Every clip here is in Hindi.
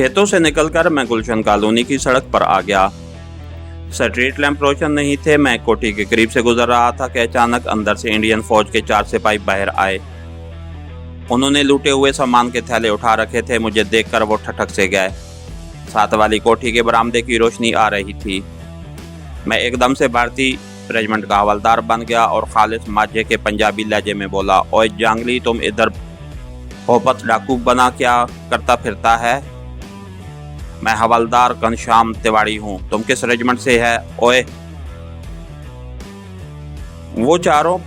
खेतों से निकलकर मैं गुलशन कॉलोनी की सड़क पर आ गया। स्ट्रीट लैंप रोशन नहीं थे। मैं कोठी के करीब से गुजर रहा था कि अचानक अंदर से इंडियन फौज के 4 सिपाही बाहर आए। उन्होंने लूटे हुए सामान के थैले उठा रखे थे। मुझे देखकर वो ठठक से गए। साथ वाली कोठी के बरामदे की रोशनी आ रही थी। मैं एकदम से भारतीय रेजिमेंट का हवलदार बन गया और खालिस माझे के पंजाबी लहजे में बोला, ओए जांगली, तुम इधर होपत डाकू बना क्या करता फिरता है? मैं हवलदार घनश्याम तिवाड़ी हूँ। तुम किस रेजिमेंट से है? ओए। वो चारों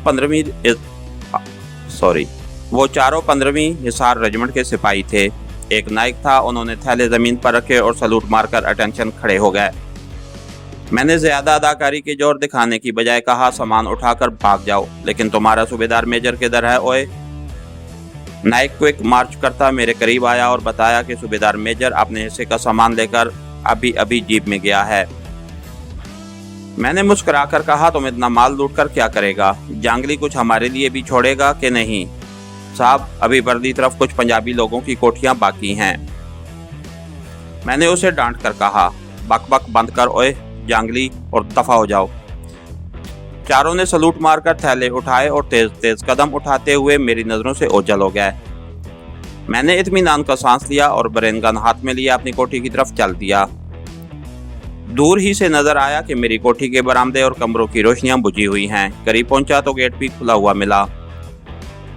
15वीं हिसार रेजिमेंट के सिपाही थे। एक नाइक था। उन्होंने थैले जमीन पर रखे और सलूट मारकर अटेंशन खड़े हो गए। मैंने ज्यादा अदाकारी के जोर दिखाने की बजाय कहा, सामान उठाकर भाग जाओ। लेकिन तुम्हारा सूबेदार मेजर किधर है? ओए। नाइक क्विक मार्च करता मेरे करीब आया और बताया कि सूबेदार मेजर अपने हिस्से का सामान लेकर अभी अभी जीप में गया है। मैंने मुस्कुराकर कहा, तुम इतना माल लूट कर क्या करेगा? जांगली कुछ हमारे लिए भी छोड़ेगा कि नहीं? साहब, अभी बरदी तरफ कुछ पंजाबी लोगों की कोठियां बाकी हैं। मैंने उसे डांट कर कहा, बक बक बंद कर ओए जांगली, और दफा हो जाओ। चारों ने सलूट मारकर थैले उठाए और तेज तेज कदम उठाते हुए मेरी नजरों से ओझल हो गए। मैंने इत्मीनान का सांस लिया और ब्रेन गन हाथ में लिया अपनी कोठी की तरफ चल दिया। दूर ही से नजर आया कि मेरी कोठी के बरामदे और कमरों की रोशनियां बुझी हुई हैं। करीब पहुंचा तो गेट भी खुला हुआ मिला।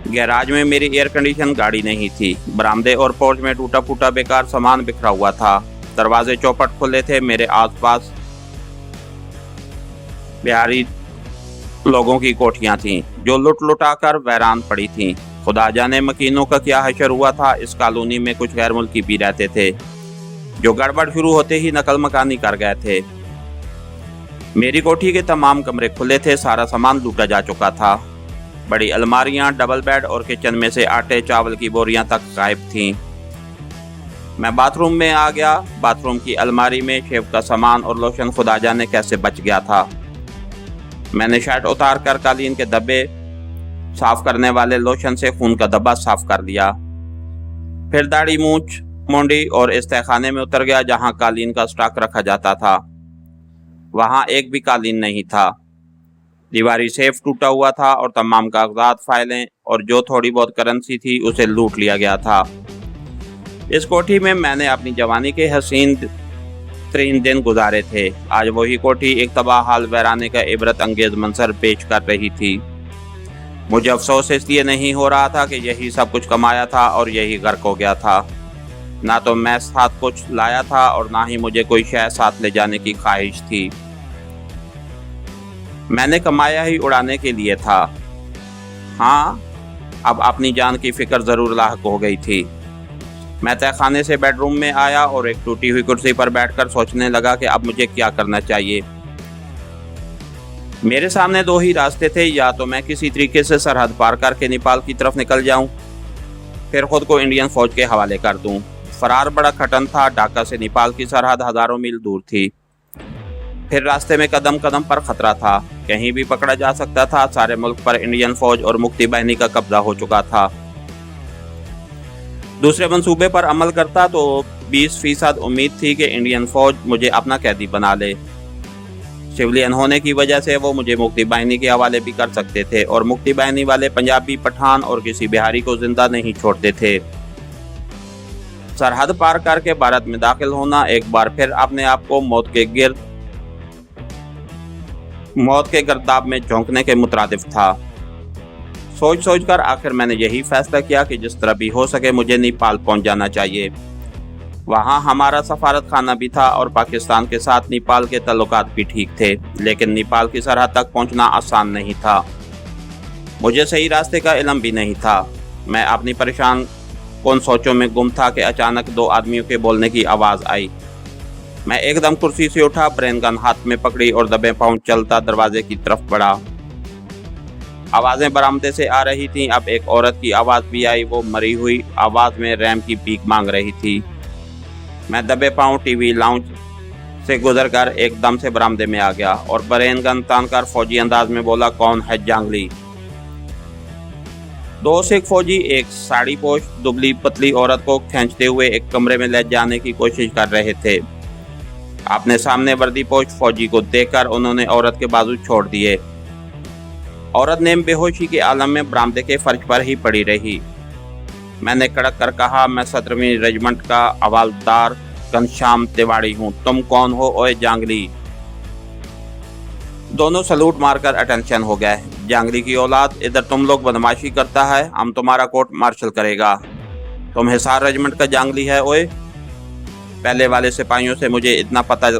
गैराज में मेरी एयर कंडीशन गाड़ी नहीं थी। बरामदे और पोर्च में टूटा फूटा बेकार सामान बिखरा हुआ था। दरवाजे चौपट खुले थे। मेरे आसपास बिहारी लोगों की कोठियां थीं जो लुट लुटाकर वैरान पड़ी थीं। खुदा जाने मकीनों का क्या हशर हुआ था। इस कॉलोनी में कुछ गैर मुल्की भी रहते थे जो गड़बड़ शुरू होते ही नकल मकानी कर गए थे। मेरी कोठी के तमाम कमरे खुले थे। सारा सामान लूटा जा चुका था। बड़ी अलमारियां, डबल बेड और किचन में से आटे चावल की बोरियां तक गायब थीं। मैं बाथरूम में आ गया। बाथरूम की अलमारी में शेव का सामान और लोशन खुदा जाने कैसे बच गया था। मैंने शर्ट उतार कर कालीन के धब्बे साफ करने वाले लोशन से खून का धब्बा साफ कर दिया। फिर दाढ़ी, मूंछ, मुंडी और इस तहखाने में उतर गया जहां कालीन का स्टॉक रखा जाता था। वहां एक भी कालीन नहीं था। दीवारी सेफ टूटा हुआ था और तमाम कागजात, फाइलें और जो थोड़ी बहुत करेंसी थी उसे लूट लिया गया था। इस कोठी में मैंने अपनी जवानी के हसीन 3 दिन गुजारे थे। आज वही कोठी एक तबाह हाल वैराने का इबरत अंगेज मंजर पेश कर रही थी। मुझे अफसोस इसलिए नहीं हो रहा था कि यही सब कुछ कमाया था और यही गर्क हो गया था। ना तो मैं साथ कुछ लाया था और ना ही मुझे कोई शय साथ ले जाने की ख्वाहिश थी। मैंने कमाया ही उड़ाने के लिए था। हाँ, अब अपनी जान की फिक्र जरूर लाहक हो गई थी। मैं तहखाने से बेडरूम में आया और एक टूटी हुई कुर्सी पर बैठकर सोचने लगा कि अब मुझे क्या करना चाहिए। मेरे सामने 2 ही रास्ते थे। या तो मैं किसी तरीके से सरहद पार करके नेपाल की तरफ निकल जाऊं, फिर खुद को इंडियन फौज के हवाले कर दूं। फरार बड़ा कठिन था। ढाका से नेपाल की सरहद हजारों मील दूर थी। फिर रास्ते में कदम कदम पर खतरा था। कहीं भी पकड़ा जा सकता था। सारे मुल्क पर इंडियन फौज और मुक्ति बाहिनी का कब्जा हो चुका था। दूसरे मंसूबे पर अमल करता तो 20% उम्मीद थी कि इंडियन फौज मुझे अपना कैदी बना ले। सिविलियन होने की वजह से वो मुझे मुक्ति बाहिनी के हवाले भी कर सकते थे और मुक्ति बाहिनी वाले पंजाबी, पठान और किसी बिहारी को जिंदा नहीं छोड़ते थे। सरहद पार करके भारत में दाखिल होना एक बार फिर अपने आप को मौत के गर्दाब में झोंकने के मुतरादिफ था। सोच सोच कर आखिर मैंने यही फैसला किया कि जिस तरह भी हो सके मुझे नेपाल पहुंच जाना चाहिए। वहां हमारा सफारत खाना भी था और पाकिस्तान के साथ नेपाल के ताल्लुकात भी ठीक थे। लेकिन नेपाल की सरहद तक पहुंचना आसान नहीं था। मुझे सही रास्ते का इल्म भी नहीं था। मैं अपनी परेशान कौन सोचों में गुम था कि अचानक 2 आदमियों के बोलने की आवाज़ आई। मैं एकदम कुर्सी से उठा, ब्रेन गन हाथ में पकड़ी और दबे पांव चलता दरवाजे की तरफ बढ़ा। आवाज़ें बरामदे से आ रही थीं। अब एक औरत की आवाज़ भी आई। वो मरी हुई आवाज़ में रैम की भीख मांग रही थी। मैं दबे पांव टीवी लाउंज से गुजरकर एकदम से बरामदे में आ गया और ब्रेन गन तानकर फौजी अंदाज में बोला, कौन है जांगली? दो सिख फौजी एक साड़ी पोश दुबली पतली औरत को खींचते हुए एक कमरे में ले जाने की कोशिश कर रहे थे। अपने सामने वर्दी पोश फौजी को देखकर उन्होंने औरत के बाजू छोड़ दिए। औरत ने बेहोशी के आलम में बरामदे के फर्श पर ही पड़ी रही। मैंने कड़क कर कहा, मैं 17वीं रेजिमेंट का हवालदार घनश्याम तिवाड़ी हूँ। तुम कौन हो ओए जांगली? दोनों सलूट मारकर अटेंशन हो गए। जांगली की औलाद, इधर तुम लोग बदमाशी करता है, हम तुम्हारा कोर्ट मार्शल करेगा। तुम हिसार रेजिमेंट का जांगली है ओए? पहले वाले सिपाहियों से मुझे इतना पता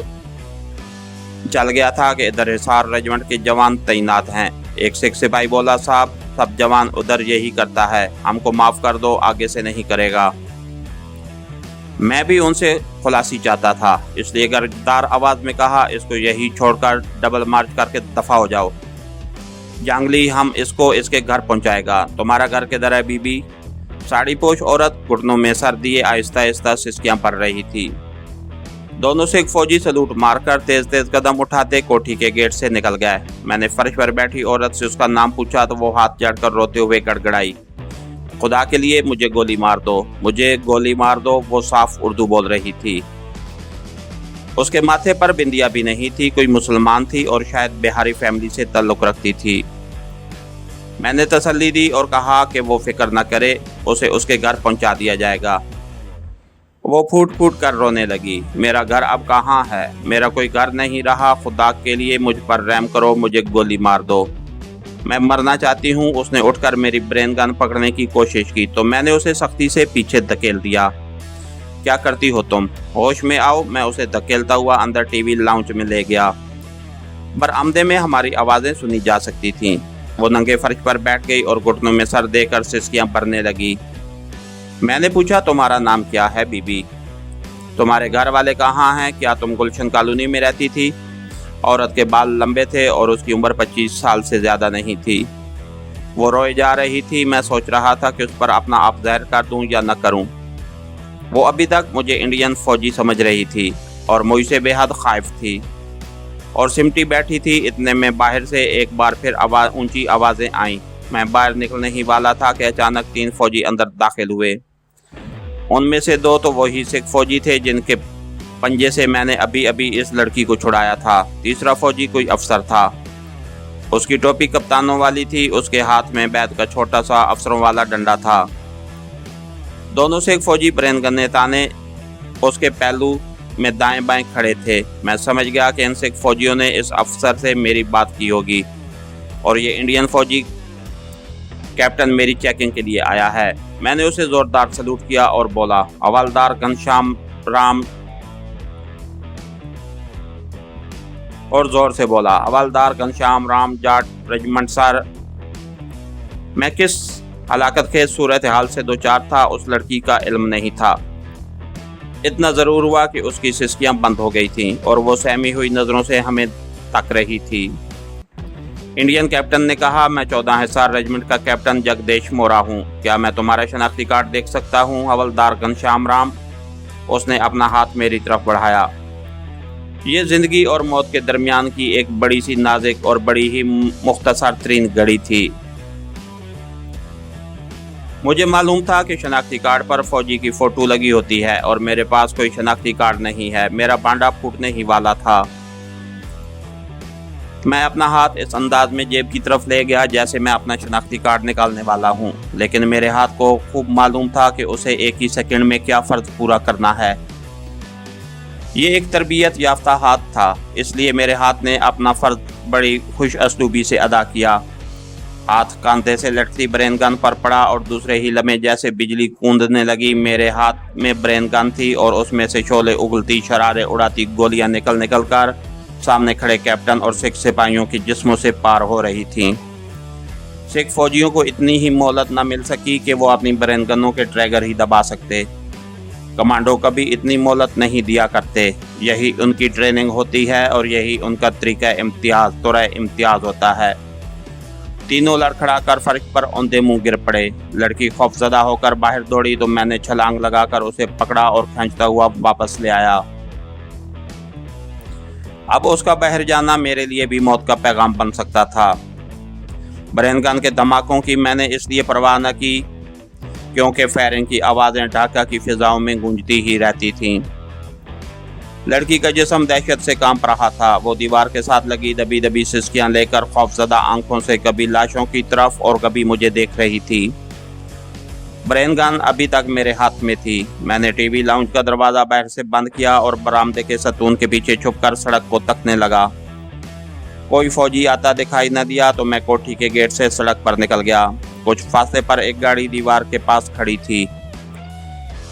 चल गया था कि इधर हिसार रेजिमेंट के जवान तैनात हैं। एक सिख सिपाही बोला, साहब सब जवान उधर यही करता है, हमको माफ कर दो, आगे से नहीं करेगा। मैं भी उनसे खुलासी चाहता था, इसलिए गर्जदार आवाज में कहा, इसको यही छोड़कर डबल मार्च करके दफा हो जाओ। जांगली हम इसको इसके घर पहुंचाएगा। तुम्हारा घर किधर है बीबी? साड़ी पोश औरत घुटनों में सर दिए आहिस्ता आहिस्ता सिसकियां पड़ रही थी। दोनों सिख फौजी सलूट मारकर तेज तेज कदम उठाते कोठी के गेट से निकल गए। मैंने फर्श पर बैठी औरत से उसका नाम पूछा तो वो हाथ जड़कर रोते हुए गड़गड़ाई, खुदा के लिए मुझे गोली मार दो, मुझे गोली मार दो। वो साफ उर्दू बोल रही थी। उसके माथे पर बिंदिया भी नहीं थी। कोई मुसलमान थी और शायद बिहारी फैमिली से ताल्लुक रखती थी। मैंने तसल्ली दी और कहा कि वो फिक्र न करे, उसे उसके घर पहुंचा दिया जाएगा। वो फूट फूट कर रोने लगी। मेरा घर अब कहाँ है? मेरा कोई घर नहीं रहा। खुदा के लिए मुझ पर रहम करो, मुझे गोली मार दो, मैं मरना चाहती हूँ। उसने उठकर मेरी ब्रेन गन पकड़ने की कोशिश की तो मैंने उसे सख्ती से पीछे धकेल दिया। क्या करती हो तुम? होश में आओ। मैं उसे धकेलता हुआ अंदर टीवी लाउंज में ले गया। बरामदे में हमारी आवाज़ें सुनी जा सकती थीं। वो नंगे फर्श पर बैठ गई और घुटनों में सर देकर सिसकियां भरने लगी। मैंने पूछा, तुम्हारा नाम क्या है बीबी? तुम्हारे घर वाले कहाँ हैं? क्या तुम गुलशन कॉलोनी में रहती थी? औरत के बाल लंबे थे और उसकी उम्र 25 साल से ज़्यादा नहीं थी। वो रोए जा रही थी। मैं सोच रहा था कि उस पर अपना आप ज़ाहिर कर दूं या न करूं। वो अभी तक मुझे इंडियन फौजी समझ रही थी और मुझसे बेहद खौफ थी और सिमटी बैठी थी। इतने में बाहर से एक बार फिर ऊंची आवाज़ें आईं। मैं बाहर निकलने ही वाला था कि अचानक 3 फौजी अंदर दाखिल हुए। उनमें से 2 तो वही सिख फौजी थे जिनके पंजे से मैंने अभी अभी इस लड़की को छुड़ाया था। तीसरा फौजी कोई अफसर था। उसकी टोपी कप्तानों वाली थी। उसके हाथ में बैत का छोटा सा अफसरों वाला डंडा था। दोनों सिख फौजी ब्रेन गन्ने ताने उसके पहलू में दाएं बाएं खड़े थे। मैं समझ गया कि इन सिख फौजियों ने इस अफसर से मेरी बात की होगी और ये इंडियन फौजी कैप्टन मेरी चेकिंग के लिए आया है। मैंने उसे जोरदार सलूट किया और बोला, हवालदार घनश्याम राम, और जोर से बोला, हवालदार घनश्याम राम जाट रेजिमेंट सर। मैं किस हलाकत खेज सूरत हाल से दो चार था उस लड़की का इल्म नहीं था। इतना ज़रूर हुआ कि उसकी सिसकियां बंद हो गई थीं और वो सहमी हुई नज़रों से हमें तक रही थी। इंडियन कैप्टन ने कहा, मैं 14 हिसार रेजिमेंट का कैप्टन जगदेश मोरा हूँ। क्या मैं तुम्हारा शनाख्ती कार्ड देख सकता हूँ हवलदार घनश्याम राम? उसने अपना हाथ मेरी तरफ बढ़ाया। ये ज़िंदगी और मौत के दरमियान की एक बड़ी सी नाजुक और बड़ी ही मुख्तसर तरीन घड़ी थी। मुझे मालूम था कि शनाख्ती कार्ड पर फौजी की फ़ोटो लगी होती है और मेरे पास कोई शनाख्ती कार्ड नहीं है। मेरा बांडा फूटने ही वाला था। मैं अपना हाथ इस अंदाज में जेब की तरफ ले गया जैसे मैं अपना शनाख्ती कार्ड निकालने वाला हूँ, लेकिन मेरे हाथ को खूब मालूम था कि उसे एक ही सेकंड में क्या फ़र्ज पूरा करना है। ये एक तरबियत याफ्ता हाथ था, इसलिए मेरे हाथ ने अपना फ़र्ज बड़ी खुश असलूबी से अदा किया। हाथ कांधे से लटकती ब्रेन गन पर पड़ा और दूसरे ही लम्हे जैसे बिजली कूदने लगी। मेरे हाथ में ब्रेन गन थी और उसमें से शोले उगलती, शरारे उड़ाती गोलियां निकल कर सामने खड़े कैप्टन और सिख सिपाहियों के जिस्मों से पार हो रही थीं। सिख फौजियों को इतनी ही मोहलत न मिल सकी कि वो अपनी ब्रेन गनों के ट्रैगर ही दबा सकते। कमांडो कभी इतनी मोहलत नहीं दिया करते। यही उनकी ट्रेनिंग होती है और यही उनका तरीका इम्तियाज तोरे इम्तियाज होता है। तीनों लड़खड़ा कर फर्श पर औंधे मुंह गिर पड़े। लड़की खौफजदा होकर बाहर दौड़ी तो मैंने छलांग लगाकर उसे पकड़ा और खींचता हुआ वापस ले आया। अब उसका बाहर जाना मेरे लिए भी मौत का पैगाम बन सकता था। ब्रेन गन के धमाकों की मैंने इसलिए परवाह न की क्योंकि फायरिंग की आवाज़ें ढाका की फिजाओं में गूंजती ही रहती थीं। लड़की का जिस्म दहशत से कांप रहा था। वो दीवार के साथ लगी दबी दबी सिसकियां लेकर खौफजदा आंखों से कभी लाशों की तरफ और कभी मुझे देख रही थी। ब्रेन गन अभी तक मेरे हाथ में थी। मैंने टीवी लाउंज का दरवाज़ा बाहर से बंद किया और बरामदे के सतून के पीछे छुपकर सड़क को तकने लगा। कोई फौजी आता दिखाई न दिया तो मैं कोठी के गेट से सड़क पर निकल गया। कुछ फासले पर एक गाड़ी दीवार के पास खड़ी थी।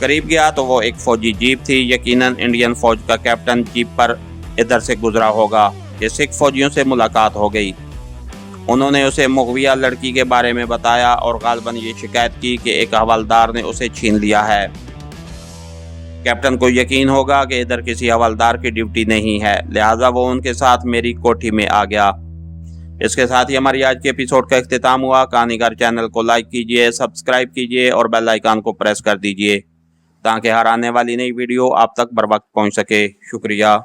करीब गया तो वो एक फौजी जीप थी। यकीनन इंडियन फौज का कैप्टन जीप पर इधर से गुजरा होगा। ये सिख फौजियों से मुलाकात हो गई। उन्होंने उसे मुगविया लड़की के बारे में बताया और गालबन ये शिकायत की कि एक हवलदार ने उसे छीन लिया है। कैप्टन को यकीन होगा कि इधर किसी हवलदार की ड्यूटी नहीं है, लिहाजा वो उनके साथ मेरी कोठी में आ गया। इसके साथ ही हमारी आज के एपिसोड का इख्तिताम हुआ। कहानीगर चैनल को लाइक कीजिए, सब्सक्राइब कीजिए और बेल आइकन को प्रेस कर दीजिए ताकि हर आने वाली नई वीडियो आप तक बर वक्त पहुँच सके। शुक्रिया।